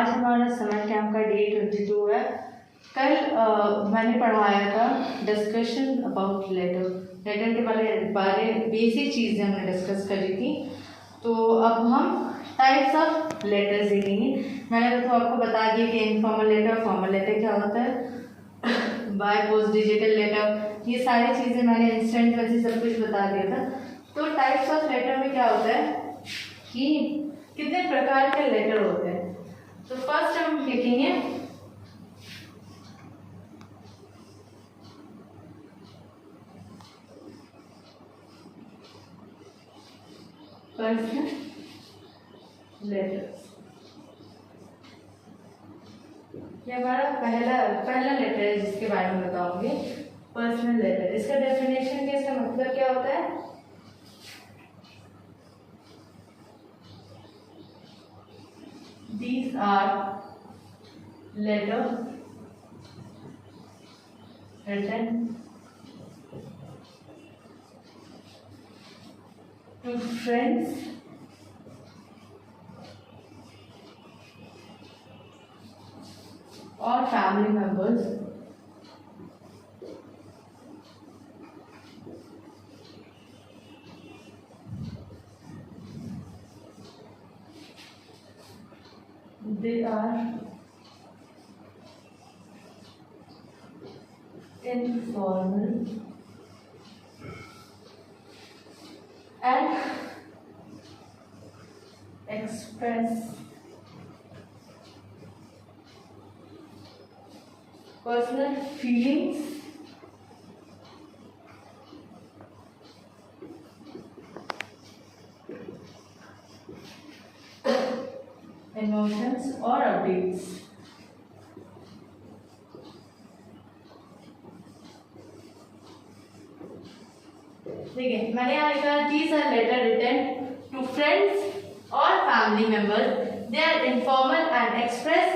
आज हमारा summer camp का डे 22 है। कल मैंने पढ़ाया था डिस्कशन अबाउट लेटर के बारे बेसिक चीज़ें हमने डिस्कस करी थी। तो अब हम टाइप्स ऑफ लेटर्स देखेंगे। मैंने तो आपको बता दिया कि इनफॉर्मल लेटर, फॉर्मल लेटर क्या होता है, बाय पोस्ट, डिजिटल लेटर, ये सारी चीज़ें मैंने इंस्टेंट वैसे सब कुछ बता दिया था। तो टाइप्स ऑफ लेटर में क्या होता है कि कितने प्रकार के लेटर होते हैं। तो फर्स्ट हम लिखेंगे पर्सनल लेटर्स। ये हमारा पहला लेटर है जिसके बारे में बताऊंगी, पर्सनल लेटर। इसका डेफिनेशन क्या, इसका मतलब क्या होता है? These are letters written to friends or family members they are informal and express personal feelings emotions or updates। देखिए मैंने यहाँ लिखा these are letter written to friends or family members, they are informal and express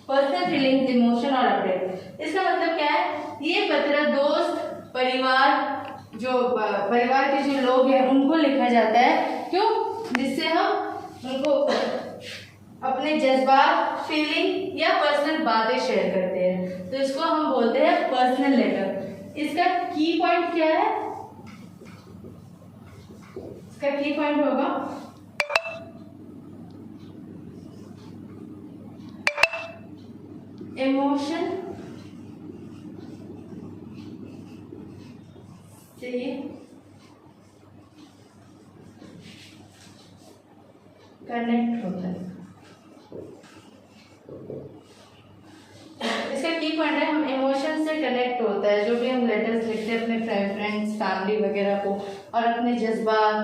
personal feelings, emotion और update। इसका मतलब क्या है? ये पत्र दोस्त, परिवार के जो लोग हैं उनको लिखा जाता है। क्यों? जिससे हम उनको अपने जज्बात, फीलिंग या पर्सनल बातें शेयर करते हैं, तो इसको हम बोलते हैं पर्सनल लेटर। इसका की पॉइंट क्या है? इसका की पॉइंट होगा इमोशन से कनेक्ट होता है। इसका की पॉइंट है हम इमोशन से कनेक्ट होता है। जो भी हम लेटर्स लिखते हैं अपने फ्रेंड्स, फैमिली वगैरह को, और अपने जज्बात,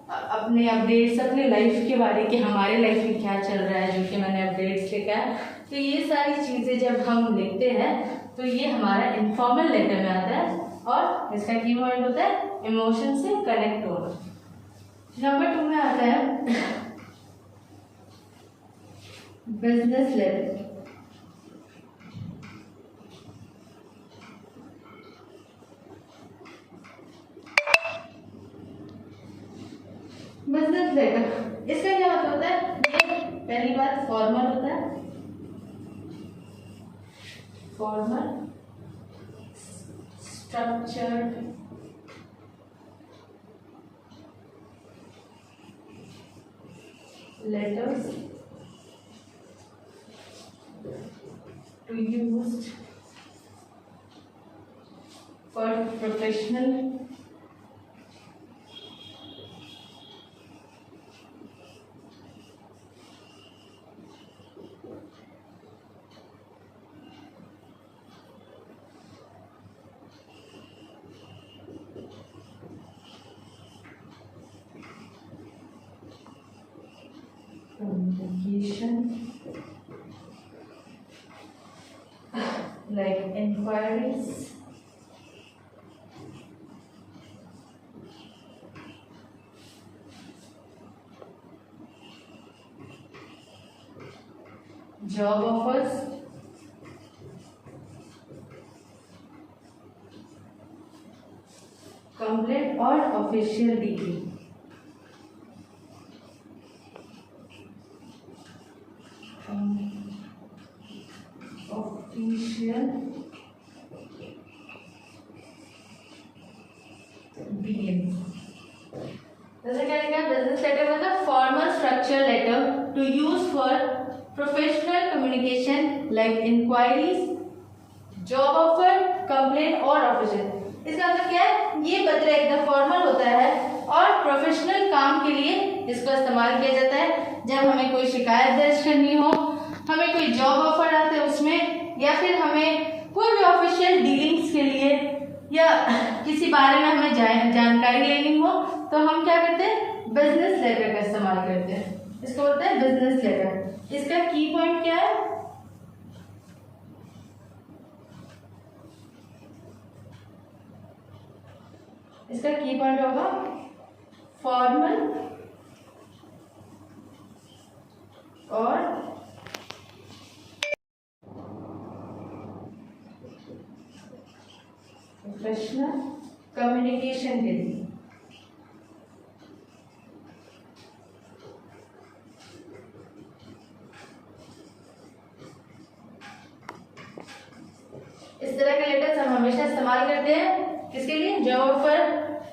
अपने अपडेट्स, अपने लाइफ के बारे कि हमारे लाइफ में क्या चल रहा है, जो कि मैंने अपडेट्स लिखा है, तो ये सारी चीज़ें जब हम लिखते हैं तो ये हमारा इनफॉर्मल लेटर में आता है। और इसका की पॉइंट होता है इमोशन से कनेक्ट होना। नंबर 2 में आता है बिजनेस लेटर। बिजनेस लेटर इसका क्या मतलब होता है? ये पहली बात फॉर्मल होता है, formal structured letters to used for professional communication like inquiries, job offers, complaint और ऑफिशियल डिग्री। Official dealing. जैसे क्या लिखा है, बिजनेस लेटर मतलब formal structure letter to use for professional communication like inquiries, job offer, complaint और official. इसका मतलब क्या है, ये पत्र एकदम फॉर्मल होता है और प्रोफेशनल काम के लिए इसका इस्तेमाल किया जाता है। जब हमें कोई शिकायत दर्ज करनी हो, हमें कोई जॉब ऑफर आते हैं उसमें, या फिर हमें कोई भी ऑफिशियल डीलिंग्स के लिए या किसी बारे में हमें जानकारी लेनी हो, तो हम क्या करते हैं, बिजनेस लेटर का इस्तेमाल करते हैं। इसको बोलते हैं बिजनेस लेटर। इसका की पॉइंट क्या है, इसका की पॉइंट होगा फॉर्मल और प्रोफेशनल कम्युनिकेशन के लिए। इस तरह के लेटर्स हम हमेशा इस्तेमाल करते हैं किसके लिए, जॉब ऑफर,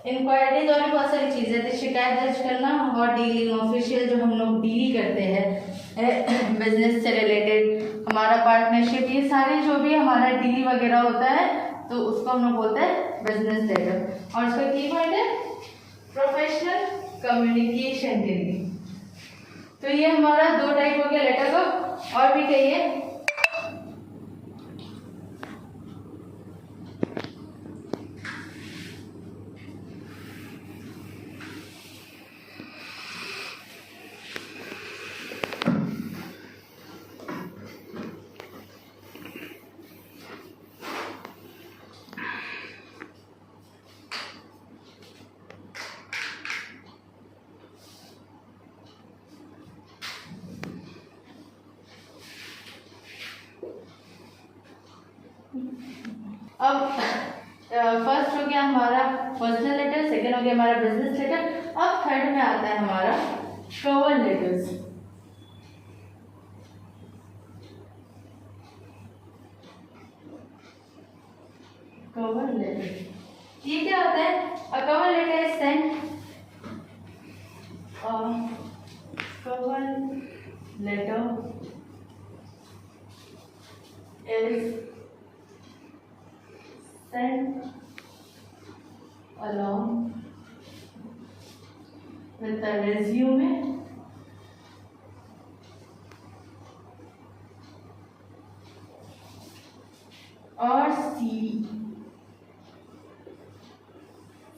इंक्वायरीज और भी बहुत सारी चीजें थी, शिकायत दर्ज करना और डीलिंग, ऑफिशियल जो हम लोग डील करते हैं बिजनेस से रिलेटेड, हमारा पार्टनरशिप, ये सारे जो भी हमारा डील वगैरह होता है तो उसको हम लोग बोलते हैं बिजनेस लेटर। और इसका की पॉइंट है प्रोफेशनल कम्युनिकेशन के लिए। तो ये हमारा दो टाइप हो गया लेटर का। और भी कहिए, अब फर्स्ट हो गया हमारा पर्सनल लेटर, सेकंड हो गया हमारा बिजनेस लेटर। अब थर्ड में आता है हमारा कवर लेटर्स। कवर लेटर ये क्या होता है, a cover letter is sent, cover letter is sent along with the resume और CV।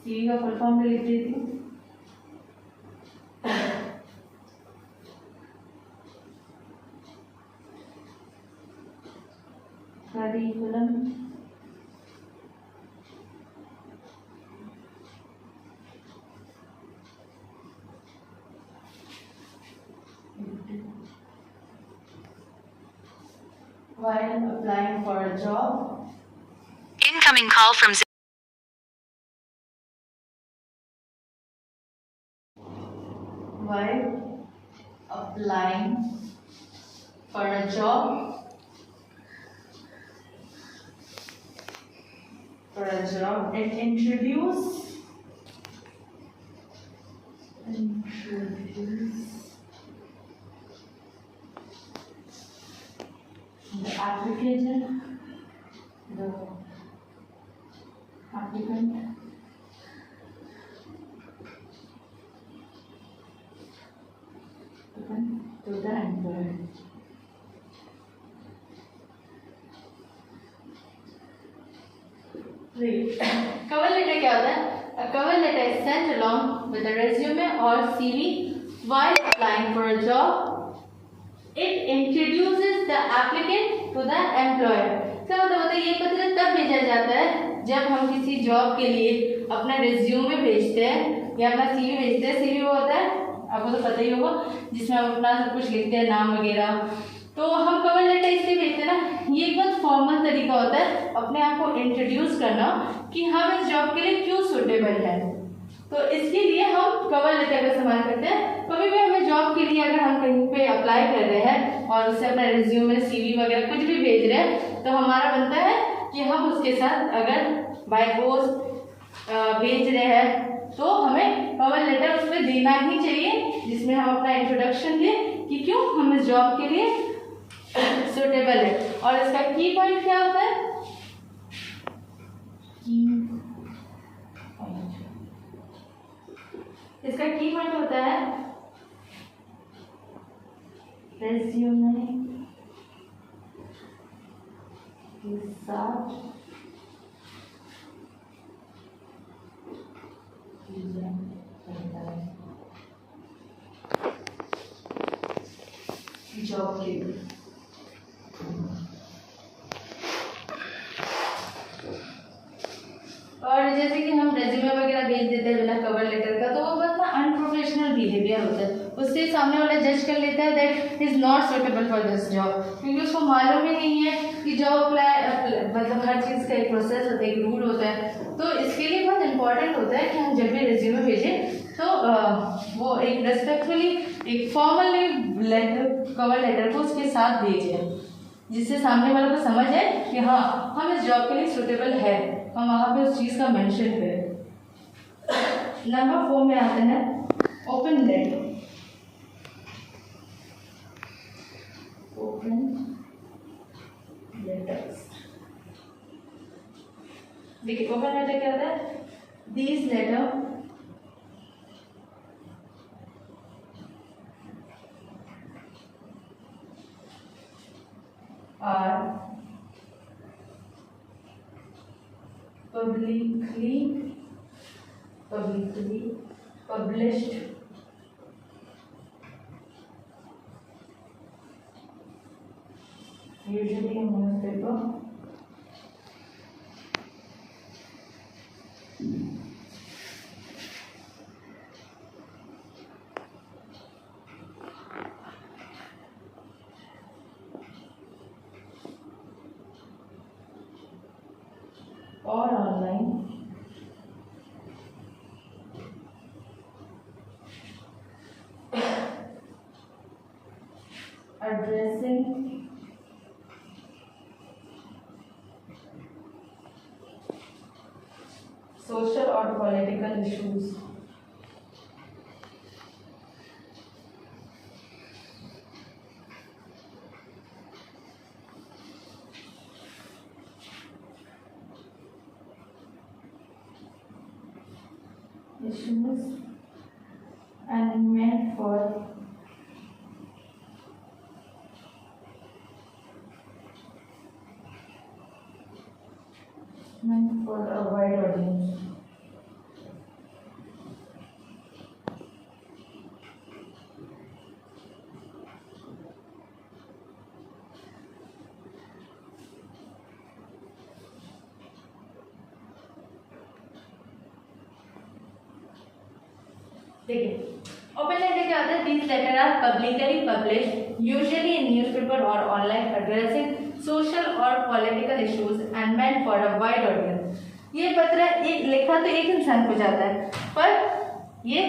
CV का फुल फॉर्म लिख देती हूँ, curriculum while applying for a job. Incoming call from While applying for a job, it introduce the applicant to the employer. Cover letter क्या होता है, a cover letter is sent along with a resume or CV while applying for a job. It introduces the applicant to the employer. क्या मतलब होता है, ये पत्र तब भेजा जाता है जब हम किसी जॉब के लिए अपना रिज्यूमे भेजते हैं या अपना सीवी भेजते हैं। सीवी वो होता है, आपको तो पता ही होगा, जिसमें हम अपना सब कुछ लिखते हैं, नाम वगैरह। तो हम कवर लेटर इसलिए भेजते हैं ना, ये एक बहुत फॉर्मल तरीका होता है अपने आप को इंट्रोड्यूस करना कि हम इस जॉब के लिए क्यों सुटेबल है। तो इसके लिए हम कवर लेटर का इस्तेमाल करते हैं। कभी भी हमें जॉब के लिए अगर हम कहीं पे अप्लाई कर रहे हैं और उससे अपना रिज्यूमे CV वगैरह कुछ भी भेज रहे हैं, तो हमारा बनता है कि हम उसके साथ अगर बाय पोस्ट भेज रहे हैं तो हमें कवर लेटर उसमें देना ही चाहिए, जिसमें हम अपना इंट्रोडक्शन दें कि क्यों हम इस जॉब के लिए सुटेबल है। और इसका की पॉइंट क्या होता है? इसका की पॉइंट होता है रेज्यूमे के साथ जॉब के लिए। और जैसे कि हम रेज्यूमे वगैरह भेज देते हैं बिना कवर लेटर का, तो वो बस ना अनप्रोफेशनल बिहेवियर होता है। उससे सामने वाला जज कर लेता है that is not suitable for this job, क्योंकि उसको मालूम ही नहीं है कि जॉब अप्लाई मतलब हर चीज़ का एक प्रोसेस होता है, एक रूल होता है। तो इसके लिए बहुत इंपॉर्टेंट होता है कि हम जब भी रेज्यूमे भेजें तो वो एक रेस्पेक्टफुली एक फॉर्मली लेटर कवर लेटर को उसके साथ भेजें, जिससे सामने वालों को समझ है कि हाँ हम इस जॉब के लिए सुटेबल है, हम वहाँ पे उस चीज़ का मेंशन करें। नंबर 4 में आते हैं ओपन लेटर। ओपन लेटर्स, देखिए ओपन लेटर क्या होता है? These letter are publicly published usually in newspaper or online addressing social or political issues. And meant for a wide audience. देखिए ओपन लेटर क्या होता है? These letter are publicly published usually in newspaper और online addressing social और political issues and meant for a wide audience. ये पत्र एक लिखा तो एक इंसान को जाता है, पर ये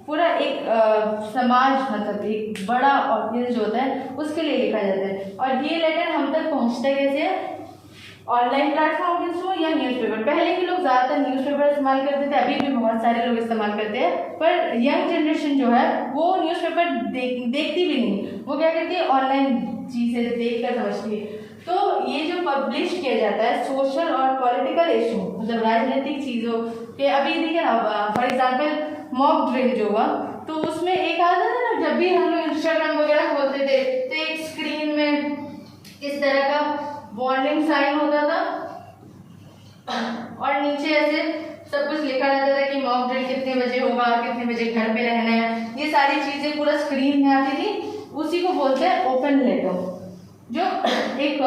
पूरा एक समाज मतलब एक बड़ा ऑडियंस जो होता है उसके लिए लिखा जाता है। और ये लेटर हम तक पहुँचता कैसे है? ऑनलाइन प्लेटफॉर्म के थ्रू या न्यूज़पेपर। पहले के लोग ज़्यादातर न्यूज़पेपर इस्तेमाल करते थे, अभी भी बहुत सारे लोग इस्तेमाल करते हैं, पर यंग जनरेशन जो है वो न्यूज़पेपर देखती भी नहीं, वो क्या करती है ऑनलाइन चीज़ें देख कर समझती है। तो ये जो पब्लिश किया जाता है सोशल और पॉलिटिकल इशू मतलब राजनीतिक चीज़ों के, अभी देखिए ना फॉर एग्जाम्पल मॉक ड्रिल जो हुआ तो उसमें एक आता था ना, जब भी हम लोग इंस्टाग्राम वगैरह खोलते थे तो एक स्क्रीन में इस तरह का वार्निंग साइन होता था और नीचे ऐसे सब कुछ लिखा रहता था कि मॉक ड्रिल कितने बजे होगा, कितने बजे घर पे रहना है, ये सारी चीज़ें पूरा स्क्रीन में आती थी। उसी को बोलते हैं ओपन लेटर, जो एक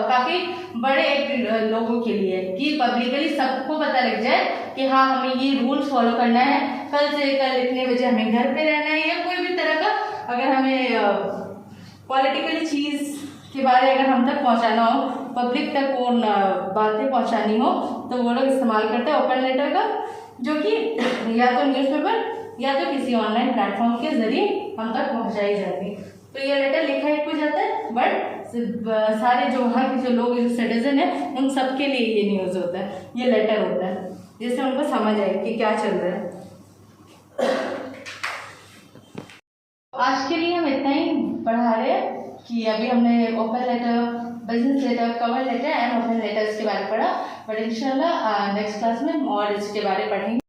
काफ़ी बड़े एक लोगों के लिए कि पब्लिकली सबको पता लग जाए कि हाँ हमें ये रूल्स फॉलो करना है, कल से कल इतने बजे हमें घर पे रहना है, या कोई भी तरह का अगर हमें पॉलिटिकली चीज़ के बारे अगर हम तक पहुंचाना हो, पब्लिक तक वो बातें पहुंचानी हो, तो वो लोग इस्तेमाल करते हैं ओपन लेटर का, जो कि या तो न्यूज़पेपर या तो किसी ऑनलाइन प्लेटफॉर्म के जरिए हम तक पहुंचाई जाती है। तो ये लेटर बट सारे जो वहाँ के जो लोग जो सिटीजन है उन सबके लिए ये न्यूज़ होता है, ये लेटर होता है, जिससे उनको समझ आए कि क्या चल रहा है। आज के लिए हम इतना ही पढ़ा रहे हैं कि अभी हमने open letter, business letter, cover letter and open letters के बारे में पढ़ा, बट इंशाल्लाह नेक्स्ट क्लास में हम और इसके बारे में पढ़ेंगे।